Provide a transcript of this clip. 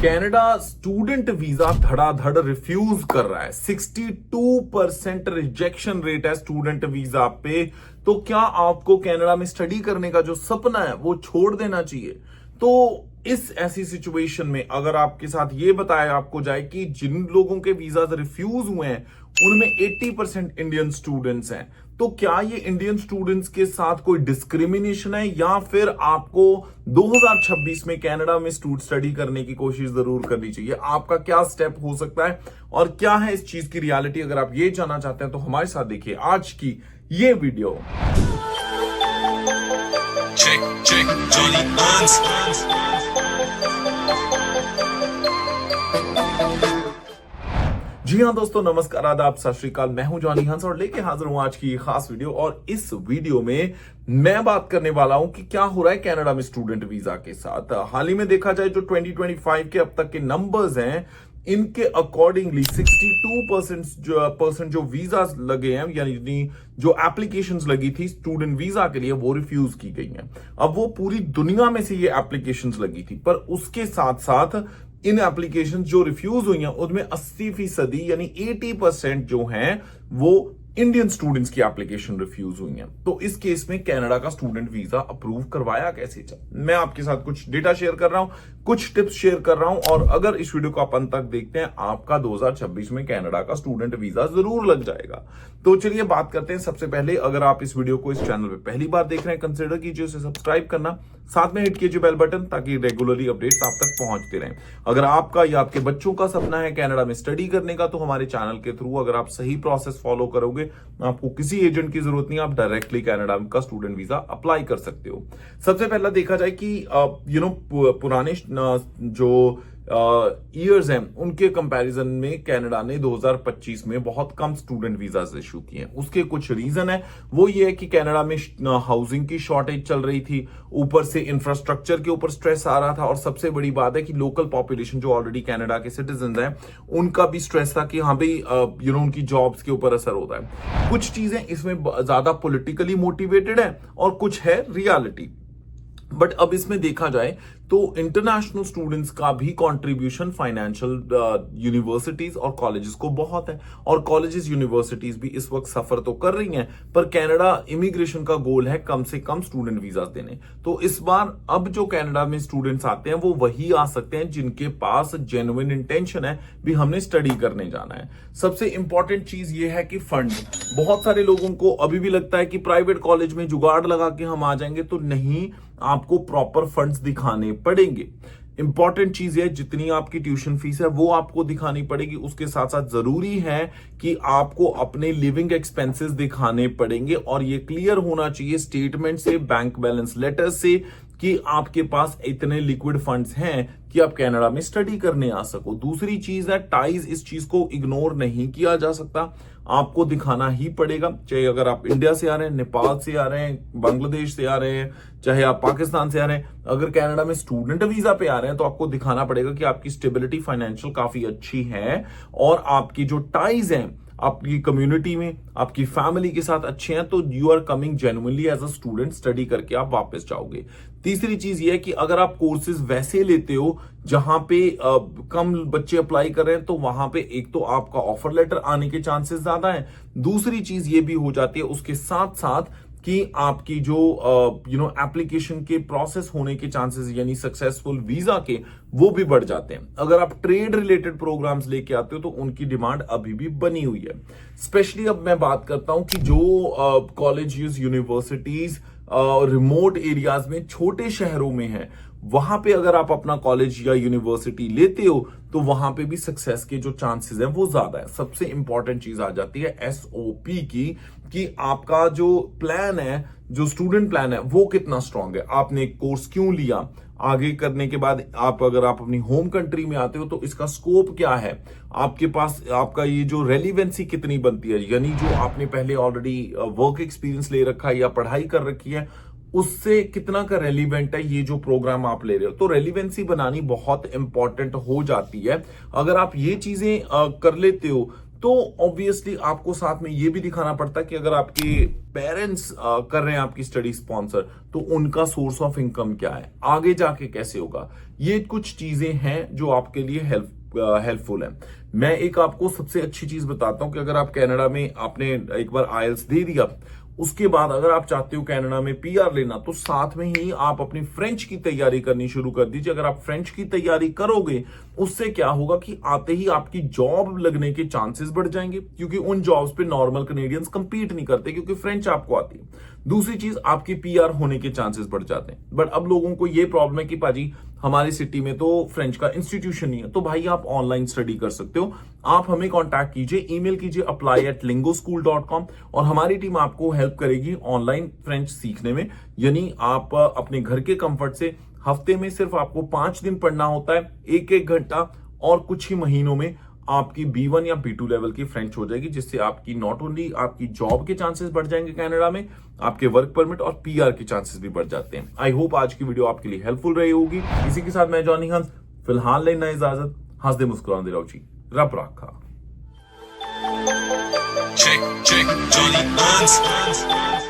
Canada student visa धड़ाधड़ refuse कर रहा है। 62% रिजेक्शन रेट है स्टूडेंट वीजा पे। तो क्या आपको कनाडा में स्टडी करने का जो सपना है वो छोड़ देना चाहिए? तो इस ऐसी सिचुएशन में अगर आपके साथ ये बताया आपको जाए कि जिन लोगों के वीजा रिफ्यूज हुए हैं उनमें 80% इंडियन स्टूडेंट्स हैं, तो क्या ये इंडियन स्टूडेंट्स के साथ कोई डिस्क्रिमिनेशन है या फिर आपको 2026 में कनाडा में स्टडी करने की कोशिश जरूर करनी चाहिए? आपका क्या स्टेप हो सकता है और क्या है इस चीज की रियलिटी? अगर आप ये जानना चाहते हैं तो हमारे साथ देखिए आज की ये वीडियो। जी हाँ दोस्तों, नमस्कार, आदाब, सत श्री अकाल। मैं हूं जॉनी हंस और लेके हाजिर हूं आज की खास वीडियो। और इस वीडियो में मैं बात करने वाला हूं कि क्या हो रहा है कनाडा में स्टूडेंट वीजा के साथ। हाल ही में देखा जाए जो 2025 के अब तक के नंबर्स हैं, इनके अकॉर्डिंगली 62% जो वीजा लगे हैं, यानी जो एप्लीकेशंस लगी थी स्टूडेंट वीजा के लिए, वो रिफ्यूज की गई हैं। अब वो पूरी दुनिया में से ये एप्लीकेशंस लगी थी, पर उसके साथ साथ इन एप्लीकेशंस जो रिफ्यूज हुई हैं उनमें 80% यानी 80% जो हैं वो इंडियन स्टूडेंट्स की एप्लीकेशन रिफ्यूज हुई हैं। तो इस केस में कनाडा का स्टूडेंट वीजा अप्रूव करवाया कैसे जाए, मैं आपके साथ कुछ डेटा शेयर कर रहा हूं, कुछ टिप्स शेयर कर रहा हूं। और अगर इस वीडियो को आप अंत तक देखते हैं, आपका 2026 में कनाडा का स्टूडेंट वीजा जरूर लग जाएगा। तो चलिए बात करते हैं। सबसे पहले अगर आप इस वीडियो को इस चैनल पे पहली बार देख रहे हैं, कंसिडर कीजिए उसे सब्सक्राइब करना, साथ में हिट कीजिए बेल बटन ताकि रेगुलरली अपडेट्स आप तक पहुंचते रहें। अगर आपका या आपके बच्चों का सपना है कनाडा में स्टडी करने का, तो हमारे चैनल के थ्रू अगर आप सही प्रोसेस फॉलो करोगे, आपको किसी एजेंट की जरूरत नहीं, आप डायरेक्टली कनाडा का स्टूडेंट वीजा अप्लाई कर सकते हो। सबसे पहला देखा जाए कि पुराने जो ईयर्स हैं उनके कंपैरिजन में कनाडा ने 2025 में बहुत कम स्टूडेंट वीजा इशू किए हैं। उसके कुछ रीजन है, वो ये है कि कनाडा में हाउसिंग की शॉर्टेज चल रही थी, ऊपर से इंफ्रास्ट्रक्चर के ऊपर स्ट्रेस आ रहा था, और सबसे बड़ी बात है कि लोकल पॉपुलेशन जो ऑलरेडी कनाडा के सिटीजन हैं उनका भी स्ट्रेस था कि हाँ भाई उनकी जॉब्स के ऊपर असर होता है। कुछ चीजें इसमें ज्यादा पॉलिटिकली मोटिवेटेड है और कुछ है रियलिटी। बट अब इसमें देखा जाए तो इंटरनेशनल स्टूडेंट्स का भी कंट्रीब्यूशन फाइनेंशियल यूनिवर्सिटीज और कॉलेजेस को बहुत है, और कॉलेजेस यूनिवर्सिटीज भी इस वक्त सफर तो कर रही हैं, पर कनाडा इमिग्रेशन का गोल है कम से कम स्टूडेंट वीजा देने। तो इस बार अब जो कनाडा में स्टूडेंट्स आते हैं वो वही आ सकते हैं जिनके पास जेन्युइन इंटेंशन है भी हमने स्टडी करने जाना है। सबसे इंपॉर्टेंट चीज ये है कि फंड, बहुत सारे लोगों को अभी भी लगता है कि प्राइवेट कॉलेज में जुगाड़ लगा के हम आ जाएंगे, तो नहीं, आपको प्रॉपर फंड्स दिखाने पड़ेंगे। इंपॉर्टेंट चीज है जितनी आपकी ट्यूशन फीस है वो आपको दिखानी पड़ेगी। उसके साथ साथ जरूरी है कि आपको अपने लिविंग एक्सपेंसेस दिखाने पड़ेंगे, और ये क्लियर होना चाहिए स्टेटमेंट से, बैंक बैलेंस लेटर से, कि आपके पास इतने लिक्विड फंड्स हैं कि आप कनाडा में स्टडी करने आ सको। दूसरी चीज है टाइज, इस चीज को इग्नोर नहीं किया जा सकता, आपको दिखाना ही पड़ेगा। चाहे अगर आप इंडिया से आ रहे हैं, नेपाल से आ रहे हैं, बांग्लादेश से आ रहे हैं, चाहे आप पाकिस्तान से आ रहे हैं, अगर कनाडा में स्टूडेंट वीजा पे आ रहे हैं तो आपको दिखाना पड़ेगा कि आपकी स्टेबिलिटी फाइनेंशियल काफी अच्छी है और आपकी जो टाइज हैं आपकी कम्युनिटी में, आपकी फैमिली के साथ अच्छे हैं, तो you are coming genuinely as a student, study करके आप वापस जाओगे। तीसरी चीज ये है कि अगर आप कोर्सेज वैसे लेते हो जहां पे कम बच्चे अप्लाई कर रहे हैं, तो वहां पे एक तो आपका ऑफर लेटर आने के चांसेस ज्यादा हैं, दूसरी चीज ये भी हो जाती है उसके साथ साथ कि आपकी जो एप्लीकेशन के प्रोसेस होने के चांसेस, यानी सक्सेसफुल वीजा के, वो भी बढ़ जाते हैं। अगर आप ट्रेड रिलेटेड प्रोग्राम्स लेके आते हो तो उनकी डिमांड अभी भी बनी हुई है। स्पेशली अब मैं बात करता हूं कि जो कॉलेजेस, यूनिवर्सिटीज रिमोट एरियाज में, छोटे शहरों में है, वहां पे अगर आप अपना कॉलेज या यूनिवर्सिटी लेते हो तो वहां पे भी सक्सेस के जो चांसेस हैं वो ज्यादा है। सबसे इंपॉर्टेंट चीज आ जाती है एसओपी की, कि आपका जो प्लान है, जो स्टूडेंट प्लान है, वो कितना स्ट्रांग है। आपने एक कोर्स क्यों लिया, आगे करने के बाद अगर आप अपनी होम कंट्री में आते हो तो इसका स्कोप क्या है, आपके पास आपका ये जो रेलिवेंसी कितनी बनती है, यानी जो आपने पहले ऑलरेडी वर्क एक्सपीरियंस ले रखा है या पढ़ाई कर रखी है, उससे कितना का रेलिवेंट है ये जो प्रोग्राम आप ले रहे हो। तो रेलिवेंसी बनानी बहुत इंपॉर्टेंट हो जाती है। अगर आप ये चीजें कर लेते हो तो ऑब्वियसली आपको साथ में ये भी दिखाना पड़ता है कि अगर आपके पेरेंट्स कर रहे हैं आपकी स्टडी स्पॉन्सर, तो उनका सोर्स ऑफ इनकम क्या है, आगे जाके कैसे होगा। ये कुछ चीजें हैं जो आपके लिए हेल्पफुल है। मैं एक आपको सबसे अच्छी चीज बताता हूं कि अगर आप कनाडा में आपने एक बार आईएलटीएस दे दिया, उसके बाद अगर आप चाहते हो कनाडा में पीआर लेना, तो साथ में ही आप अपनी फ्रेंच की तैयारी करनी शुरू कर दीजिए। अगर आप फ्रेंच की तैयारी करोगे, उससे क्या होगा कि आते ही आपकी जॉब लगने के चांसेस बढ़ जाएंगे, क्योंकि उन जॉब्स पे नॉर्मल कनेडियंस कंपीट नहीं करते, क्योंकि फ्रेंच आपको आती है। दूसरी चीज, आपकी पीआर होने के चांसेस बढ़ जाते हैं। बट अब लोगों को ये प्रॉब्लम है कि पाजी हमारी सिटी में तो फ्रेंच का इंस्टीट्यूशन नहीं है, तो भाई आप ऑनलाइन स्टडी कर सकते हो। आप हमें कांटेक्ट कीजिए, ईमेल कीजिए apply@lingoschool.com, और हमारी टीम आपको हेल्प करेगी ऑनलाइन फ्रेंच सीखने में। यानी आप अपने घर के कंफर्ट से हफ्ते में सिर्फ आपको 5 दिन पढ़ना होता है, 1-1 घंटा, और कुछ ही महीनों में आपकी B1 या B2 लेवल की फ्रेंच हो जाएगी, जिससे आपकी नॉट ओनली आपकी जॉब के चांसेस बढ़ जाएंगे कनाडा में, आपके वर्क परमिट और पीआर के चांसेस भी बढ़ जाते हैं। आई होप आज की वीडियो आपके लिए हेल्पफुल रही होगी। इसी के साथ मैं जॉनी हंस फिलहाल लेना इजाजत। हंसदे मुस्कुराते रहो जी, रब राखा। Check, Johnny Hans.